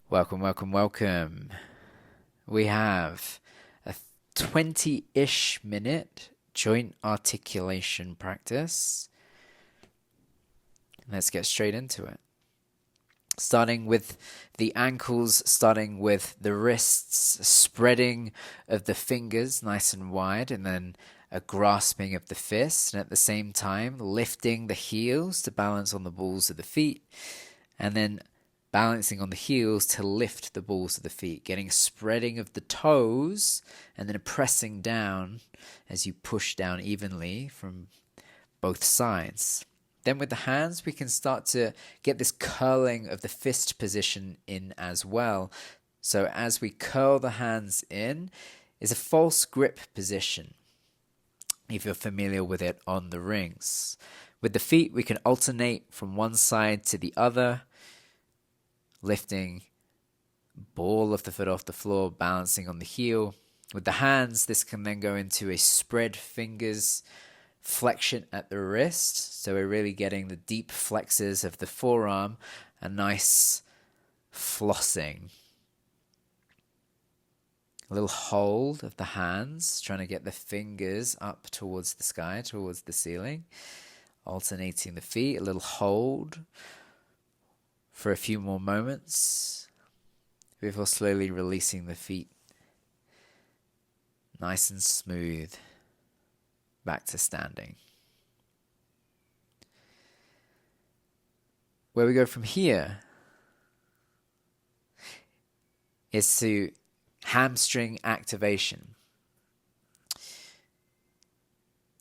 Welcome, welcome, welcome. We have a 20-ish minute joint articulation practice. Let's get straight into it. Starting with the ankles, starting with the wrists, spreading of the fingers nice and wide, and then a grasping of the fists, and at the same time lifting the heels to balance on the balls of the feet, and then balancing on the heels to lift the balls of the feet, getting a spreading of the toes, and then a pressing down as you push down evenly from both sides. Then with the hands, we can start to get this curling of the fist position in as well. So as we curl the hands in, is a false grip position, if you're familiar with it on the rings. With the feet, we can alternate from one side to the other, lifting ball of the foot off the floor, balancing on the heel. With the hands, this can then go into a spread fingers flexion at the wrist. So we're really getting the deep flexors of the forearm, a nice flossing. A little hold of the hands, trying to get the fingers up towards the sky, towards the ceiling. Alternating the feet, a little hold for a few more moments before slowly releasing the feet. Nice and smooth. Back to standing. Where we go from here is to hamstring activation.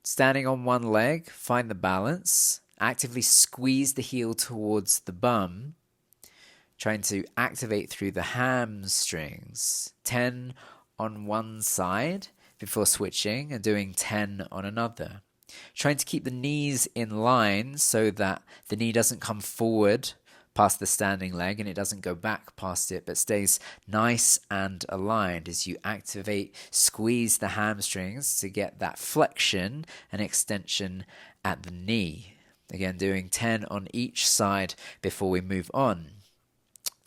Standing on one leg, find the balance. Actively squeeze the heel towards the bum, trying to activate through the hamstrings. 10 on one side before switching and doing 10 on another. Trying to keep the knees in line so that the knee doesn't come forward past the standing leg and it doesn't go back past it, but stays nice and aligned as you activate, squeeze the hamstrings to get that flexion and extension at the knee. Again, doing 10 on each side before we move on.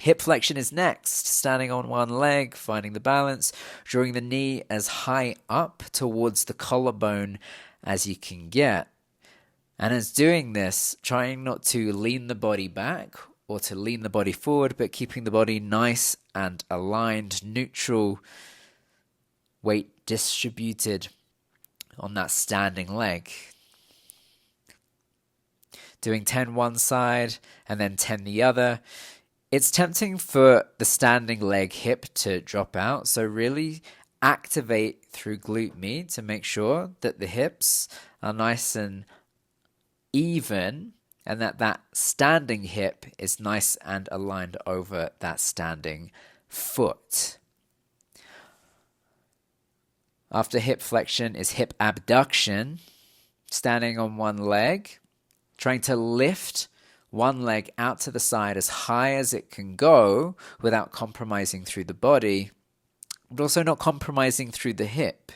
Hip flexion is next, standing on one leg, finding the balance, drawing the knee as high up towards the collarbone as you can get. And as doing this, trying not to lean the body back or to lean the body forward, but keeping the body nice and aligned, neutral, weight distributed on that standing leg. Doing 10 one side and then 10 the other. It's tempting for the standing leg hip to drop out, so really activate through glute med to make sure that the hips are nice and even and that standing hip is nice and aligned over that standing foot. After hip flexion is hip abduction, standing on one leg, trying to lift one leg out to the side as high as it can go without compromising through the body, but also not compromising through the hip.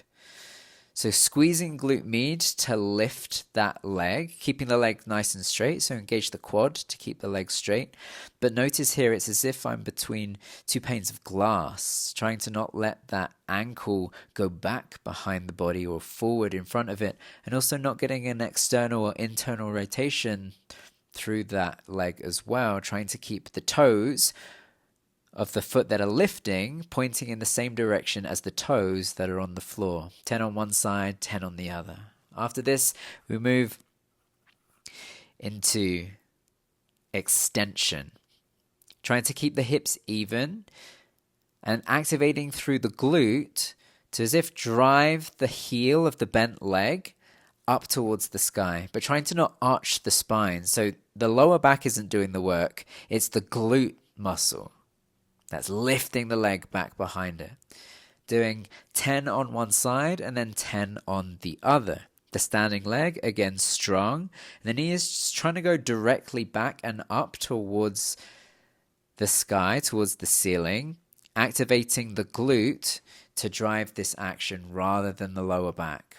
So squeezing glute med to lift that leg, keeping the leg nice and straight, so engage the quad to keep the leg straight. But notice here it's as if I'm between two panes of glass, trying to not let that ankle go back behind the body or forward in front of it, and also not getting an external or internal rotation through that leg as well, trying to keep the toes of the foot that are lifting pointing in the same direction as the toes that are on the floor. 10 on one side, 10 on the other. After this, we move into extension, trying to keep the hips even and activating through the glute to as if drive the heel of the bent leg up towards the sky, but trying to not arch the spine. So the lower back isn't doing the work. It's the glute muscle that's lifting the leg back behind it. Doing 10 on one side and then 10 on the other. The standing leg, again, strong. The knee is just trying to go directly back and up towards the sky, towards the ceiling, activating the glute to drive this action rather than the lower back.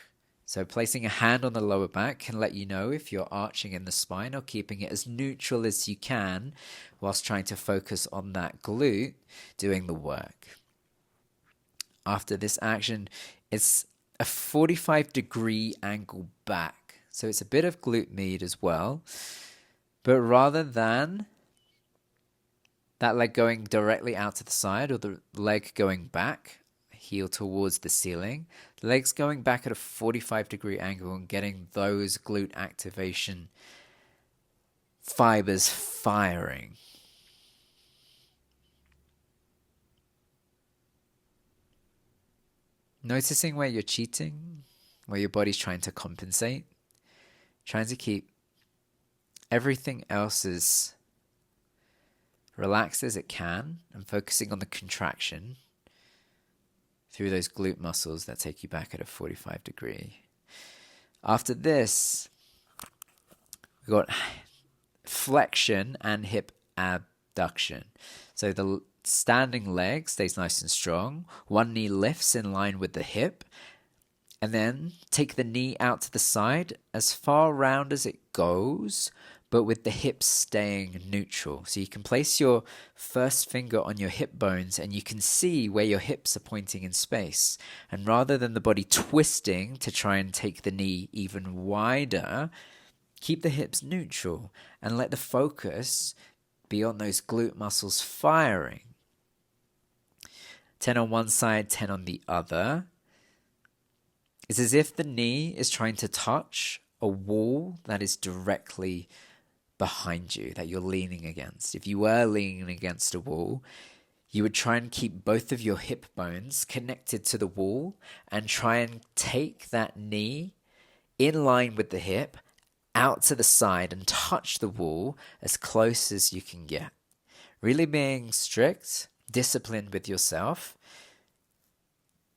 So placing a hand on the lower back can let you know if you're arching in the spine or keeping it as neutral as you can whilst trying to focus on that glute doing the work. After this action, it's a 45-degree angle back. So it's a bit of glute med as well. But rather than that leg going directly out to the side or the leg going back, heel towards the ceiling, the leg's going back at a 45-degree angle and getting those glute activation fibers firing. Noticing where you're cheating, where your body's trying to compensate, trying to keep everything else as relaxed as it can and focusing on the contraction through those glute muscles that take you back at a 45-degree. After this, we've got flexion and hip abduction. So the standing leg stays nice and strong. One knee lifts in line with the hip. And then take the knee out to the side as far round as it goes, but with the hips staying neutral. So you can place your first finger on your hip bones and you can see where your hips are pointing in space. And rather than the body twisting to try and take the knee even wider, keep the hips neutral and let the focus be on those glute muscles firing. 10 on one side, 10 on the other. It's as if the knee is trying to touch a wall that is directly behind you, that you're leaning against. If you were leaning against a wall, you would try and keep both of your hip bones connected to the wall and try and take that knee in line with the hip out to the side and touch the wall as close as you can get. Really being strict, disciplined with yourself,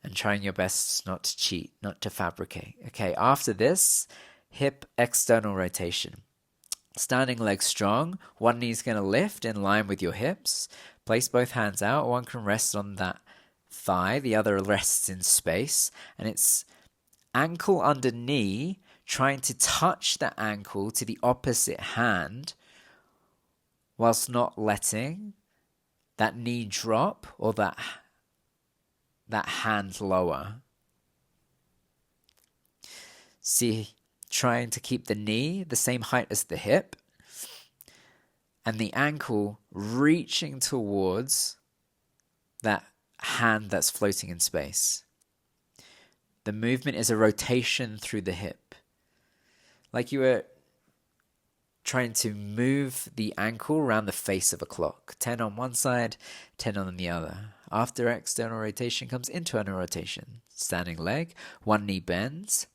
and trying your best not to cheat, not to fabricate. Okay, after this, hip external rotation. Standing leg strong, one knee's going to lift in line with your hips. Place both hands out. One can rest on that thigh, the other rests in space. And it's ankle under knee, trying to touch the ankle to the opposite hand, whilst not letting that knee drop or that hand lower. See, trying to keep the knee the same height as the hip and the ankle reaching towards that hand that's floating in space. The movement is a rotation through the hip. Like you were trying to move the ankle around the face of a clock. 10 on one side, 10 on the other. After external rotation comes internal rotation. Standing leg, one knee bends.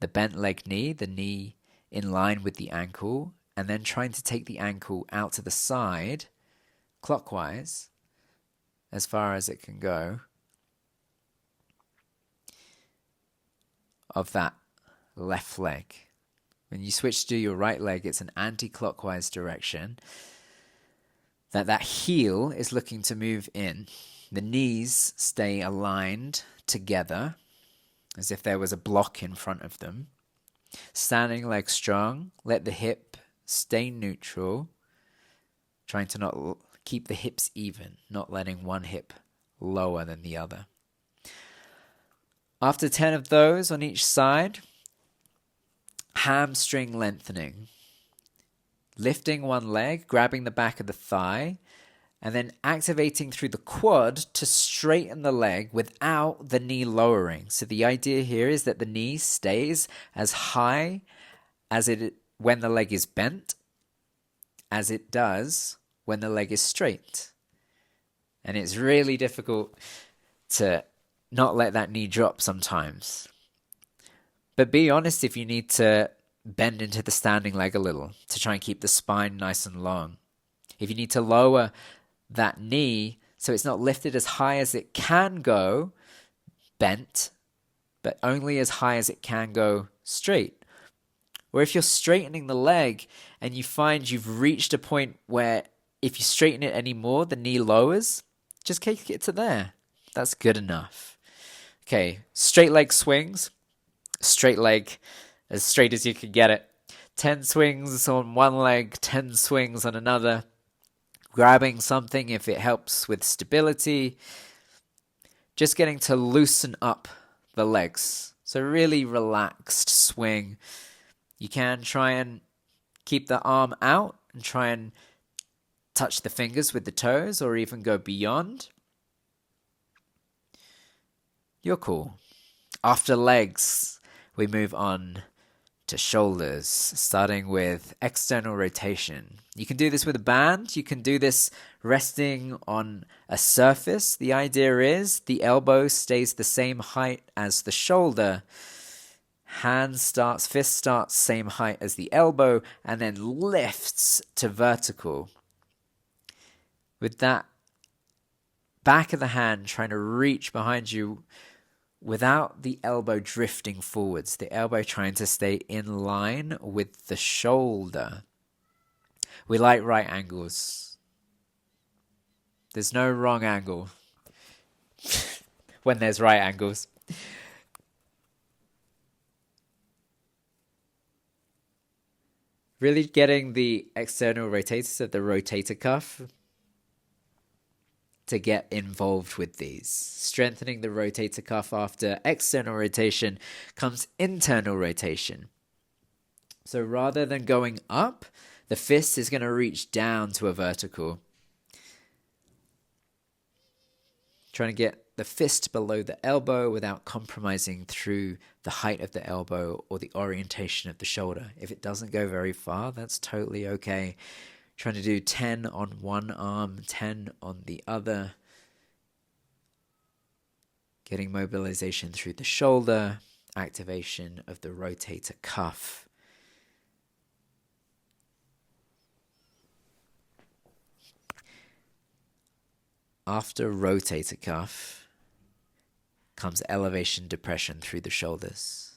The bent leg knee, the knee in line with the ankle, and then trying to take the ankle out to the side, clockwise, as far as it can go, of that left leg. When you switch to your right leg, it's an anti-clockwise direction. That heel is looking to move in. The knees stay aligned together, as if there was a block in front of them. Standing leg strong, let the hip stay neutral, trying to not keep the hips even, not letting one hip lower than the other. After 10 of those on each side, hamstring lengthening. Lifting one leg, grabbing the back of the thigh, and then activating through the quad to straighten the leg without the knee lowering. So the idea here is that the knee stays as high as it when the leg is bent as it does when the leg is straight. And it's really difficult to not let that knee drop sometimes. But be honest if you need to bend into the standing leg a little to try and keep the spine nice and long. If you need to lower that knee so it's not lifted as high as it can go, bent, but only as high as it can go straight. Or if you're straightening the leg and you find you've reached a point where if you straighten it anymore, the knee lowers, just take it to there. That's good enough. Okay, straight leg swings. straight leg, as straight as you can get it. 10 swings on one leg, 10 swings on another. Grabbing something if it helps with stability. Just getting to loosen up the legs. So really relaxed swing. You can try and keep the arm out and try and touch the fingers with the toes or even go beyond. You're cool. After legs, we move on to shoulders, starting with external rotation. You can do this with a band. You can do this resting on a surface. The idea is the elbow stays the same height as the shoulder. Fist starts same height as the elbow and then lifts to vertical. With that back of the hand trying to reach behind you without the elbow drifting forwards, the elbow trying to stay in line with the shoulder. We like right angles. There's no wrong angle when there's right angles. Really getting the external rotators of the rotator cuff to get involved with these. Strengthening the rotator cuff after external rotation comes internal rotation. So rather than going up, the fist is going to reach down to a vertical. Trying to get the fist below the elbow without compromising through the height of the elbow or the orientation of the shoulder. If it doesn't go very far, that's totally okay. Trying to do 10 on one arm, 10 on the other. Getting mobilization through the shoulder, activation of the rotator cuff. After rotator cuff comes elevation, depression through the shoulders.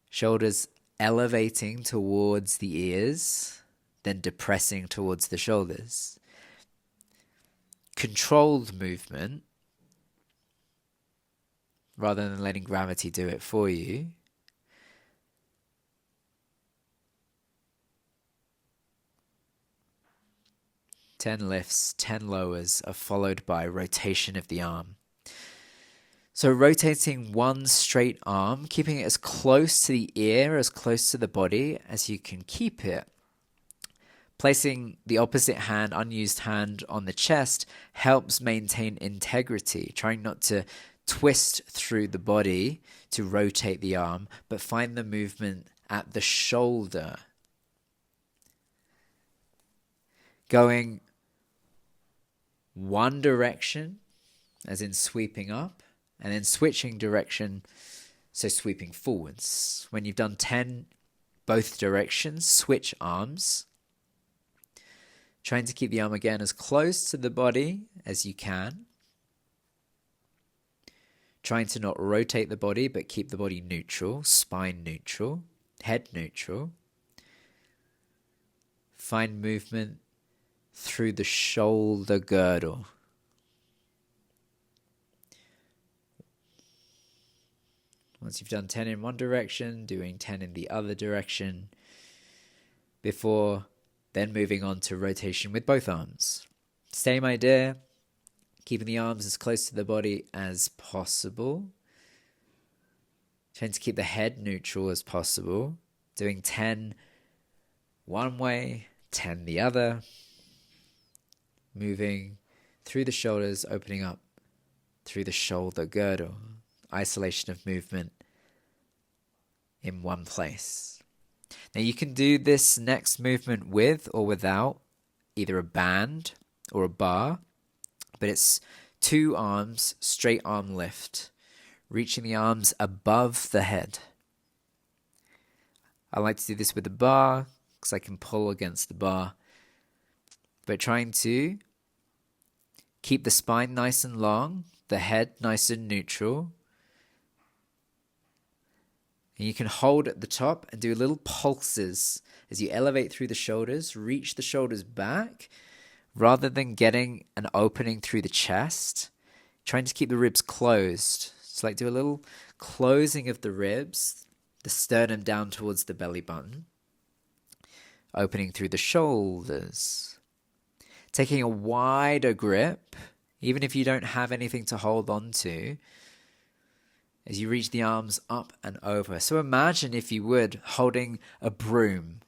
Shoulders elevating towards the ears, then depressing towards the shoulders. Controlled movement, rather than letting gravity do it for you. Ten lifts, 10 lowers are followed by rotation of the arm. So rotating one straight arm, keeping it as close to the ear, as close to the body as you can keep it. Placing the opposite hand, unused hand, on the chest helps maintain integrity, trying not to twist through the body to rotate the arm, but find the movement at the shoulder. Going one direction, as in sweeping up, and then switching direction, so sweeping forwards. When you've done 10 both directions, switch arms. Trying to keep the arm again as close to the body as you can. Trying to not rotate the body, but keep the body neutral, spine neutral, head neutral. Find movement through the shoulder girdle. Once you've done 10 in one direction, doing 10 in the other direction, before then moving on to rotation with both arms. Same idea, keeping the arms as close to the body as possible. Trying to keep the head neutral as possible. Doing 10 one way, 10 the other. Moving through the shoulders, opening up through the shoulder girdle. Isolation of movement in one place. Now you can do this next movement with or without either a band or a bar, but it's 2 arms, straight arm lift, reaching the arms above the head. I like to do this with a bar because I can pull against the bar, but trying to keep the spine nice and long, the head nice and neutral. And you can hold at the top and do little pulses as you elevate through the shoulders, reach the shoulders back, rather than getting an opening through the chest, trying to keep the ribs closed Just like do a little closing of the ribs, the sternum down towards the belly button, opening through the shoulders, taking a wider grip, even if you don't have anything to hold on to, as you reach the arms up and over. So imagine, if you would, holding a broom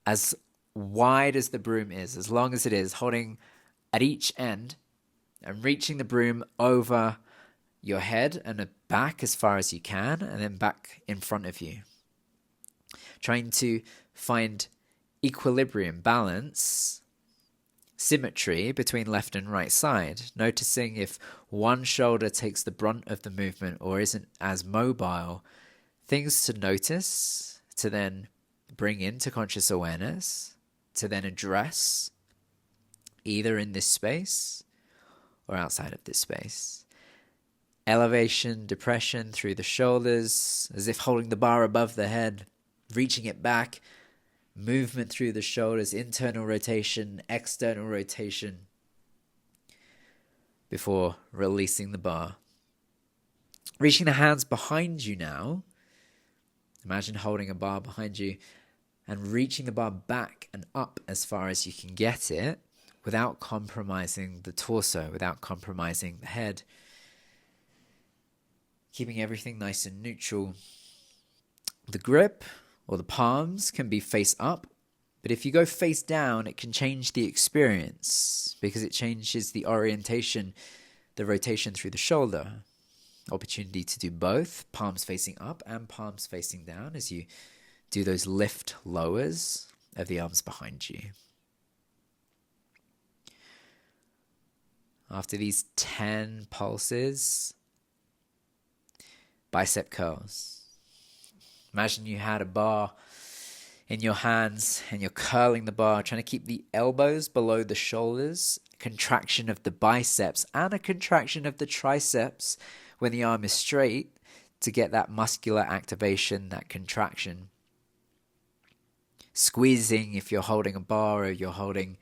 as wide as the broom is, as long as it is, holding at each end and reaching the broom over your head and back as far as you can, and then back in front of you. Trying to find equilibrium, balance, symmetry between left and right side, noticing if one shoulder takes the brunt of the movement or isn't as mobile. Things to notice, to then bring into conscious awareness, to then address either in this space or outside of this space. Elevation, depression through the shoulders, as if holding the bar above the head, reaching it back. Movement through the shoulders, internal rotation, external rotation, before releasing the bar. Reaching the hands behind you now. Imagine holding a bar behind you and reaching the bar back and up as far as you can get it without compromising the torso, without compromising the head. Keeping everything nice and neutral. The grip or the palms can be face up, but if you go face down, it can change the experience because it changes the orientation, the rotation through the shoulder. Opportunity to do both, palms facing up and palms facing down as you do those lift lowers of the arms behind you. After these 10 pulses, bicep curls. Imagine you had a bar in your hands and you're curling the bar, trying to keep the elbows below the shoulders, contraction of the biceps and a contraction of the triceps when the arm is straight to get that muscular activation, that contraction. Squeezing if you're holding a bar or you're holding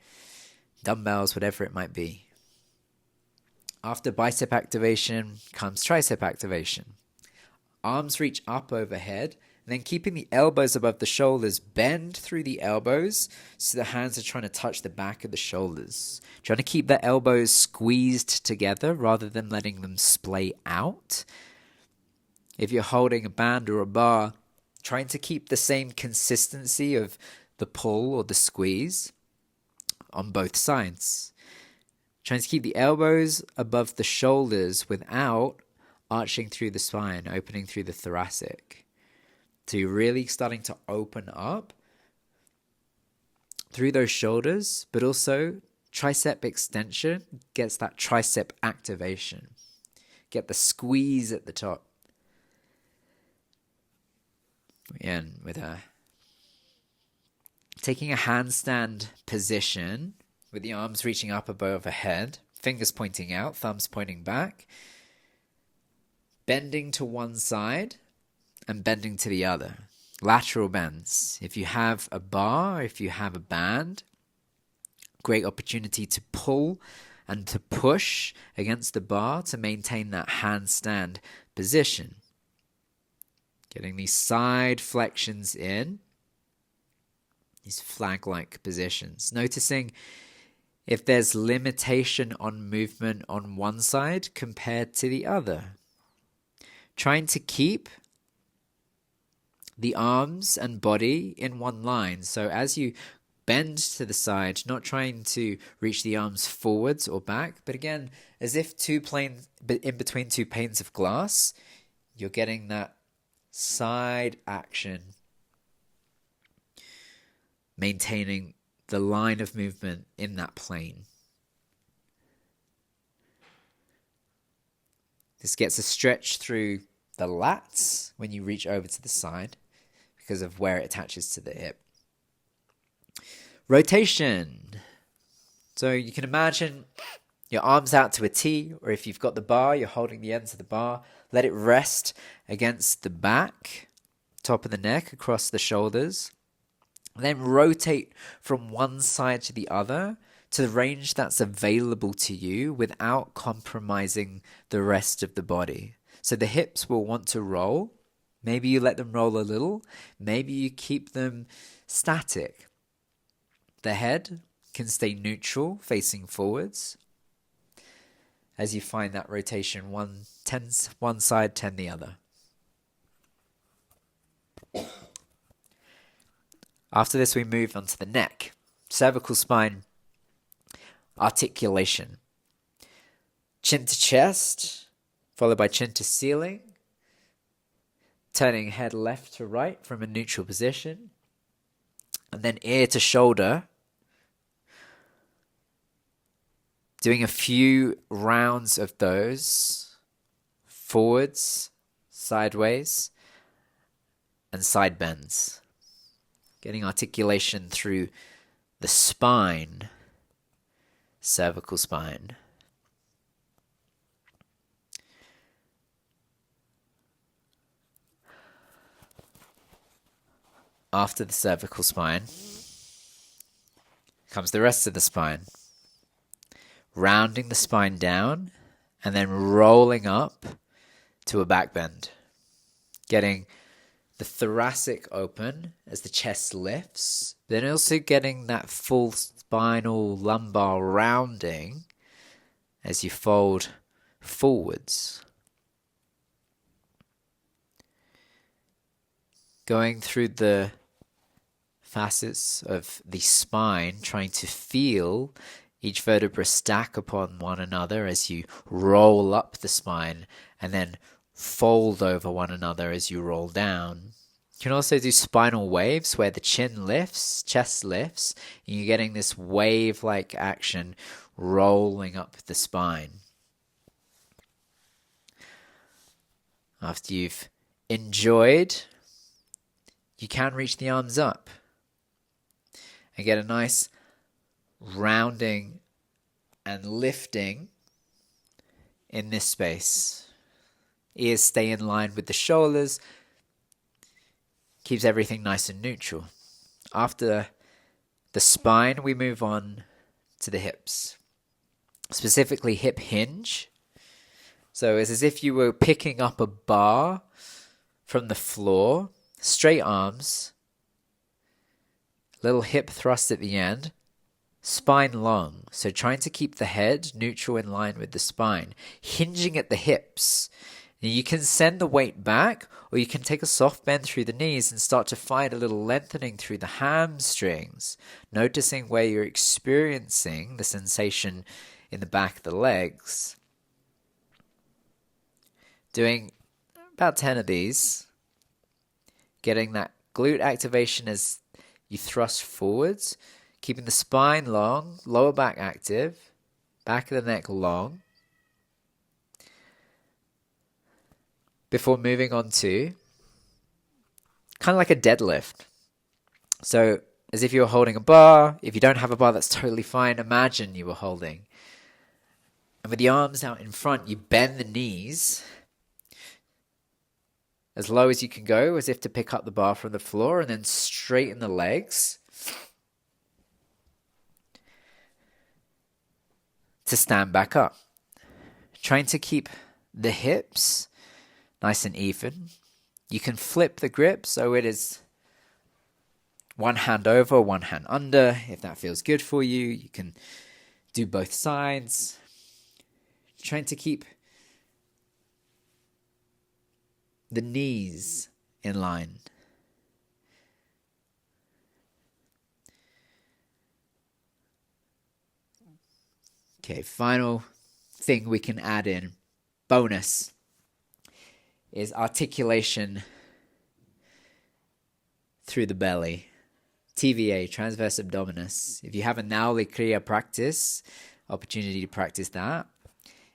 dumbbells, whatever it might be. After bicep activation comes tricep activation. Arms reach up overhead. And then keeping the elbows above the shoulders, bend through the elbows so the hands are trying to touch the back of the shoulders. Trying to keep the elbows squeezed together rather than letting them splay out. If you're holding a band or a bar, trying to keep the same consistency of the pull or the squeeze on both sides. Trying to keep the elbows above the shoulders without arching through the spine, opening through the thoracic. So you're really starting to open up through those shoulders, but also tricep extension gets that tricep activation. Get the squeeze at the top. And with taking a handstand position with the arms reaching up above the head, fingers pointing out, thumbs pointing back, bending to one side and bending to the other. Lateral bends. If you have a bar, if you have a band, great opportunity to pull and to push against the bar to maintain that handstand position. Getting these side flexions in, these flag-like positions. Noticing if there's limitation on movement on one side compared to the other. Trying to keep the arms and body in one line. So as you bend to the side, not trying to reach the arms forwards or back, but again, as if in between two panes of glass, you're getting that side action, maintaining the line of movement in that plane. This gets a stretch through the lats when you reach over to the side because of where it attaches to the hip. Rotation. So you can imagine your arms out to a T, or if you've got the bar, you're holding the ends of the bar. Let it rest against the back, top of the neck, across the shoulders. Then rotate from one side to the other to the range that's available to you without compromising the rest of the body. So the hips will want to roll. Maybe you let them roll a little. Maybe you keep them static. The head can stay neutral, facing forwards, as you find that rotation, one side, 10 the other. After this, we move on to the neck. Cervical spine, articulation. Chin to chest, followed by chin to ceiling. Turning head left to right from a neutral position. And then ear to shoulder. Doing a few rounds of those. Forwards, sideways, and side bends. Getting articulation through the spine, cervical spine. After the cervical spine comes the rest of the spine. Rounding the spine down and then rolling up to a back bend. Getting the thoracic open as the chest lifts, then also getting that full spinal lumbar rounding as you fold forwards. Going through the facets of the spine, trying to feel each vertebra stack upon one another as you roll up the spine and then fold over one another as you roll down. You can also do spinal waves where the chin lifts, chest lifts, and you're getting this wave-like action rolling up the spine. After you've enjoyed, you can reach the arms up and get a nice rounding and lifting in this space. Ears stay in line with the shoulders, keeps everything nice and neutral. After the spine, we move on to the hips, specifically hip hinge. So it's as if you were picking up a bar from the floor, straight arms, little hip thrust at the end, spine long. So trying to keep the head neutral in line with the spine, hinging at the hips. Now you can send the weight back, or you can take a soft bend through the knees and start to find a little lengthening through the hamstrings, noticing where you're experiencing the sensation in the back of the legs. Doing about 10 of these, getting that glute activation as you thrust forwards, keeping the spine long, lower back active, back of the neck long, before moving on to kind of like a deadlift. So as if you were holding a bar. If you don't have a bar, that's totally fine. Imagine you were holding. And with the arms out in front, you bend the knees as low as you can go, as if to pick up the bar from the floor, and then straighten the legs to stand back up. Trying to keep the hips nice and even. You can flip the grip so it is one hand over, one hand under. If that feels good for you, you can do both sides. Trying to keep the knees in line. Okay, final thing we can add in, bonus, is articulation through the belly. TVA, transverse abdominis. If you have a Nauli Kriya practice, opportunity to practice that.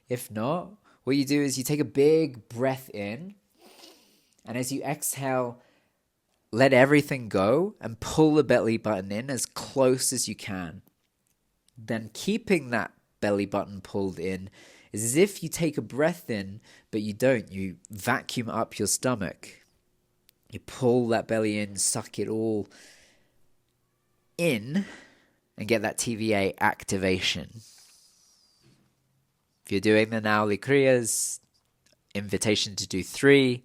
If not, what you do is you take a big breath in, and as you exhale, let everything go and pull the belly button in as close as you can. Then keeping that belly button pulled in is as if you take a breath in, but you don't. You vacuum up your stomach. You pull that belly in, suck it all in, and get that TVA activation. If you're doing the Nauli Kriyas, invitation to do 3.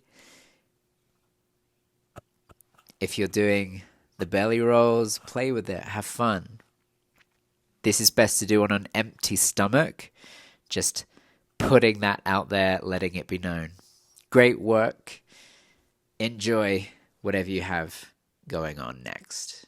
If you're doing the belly rolls, play with it, have fun. This is best to do on an empty stomach, just putting that out there, letting it be known. Great work. Enjoy whatever you have going on next.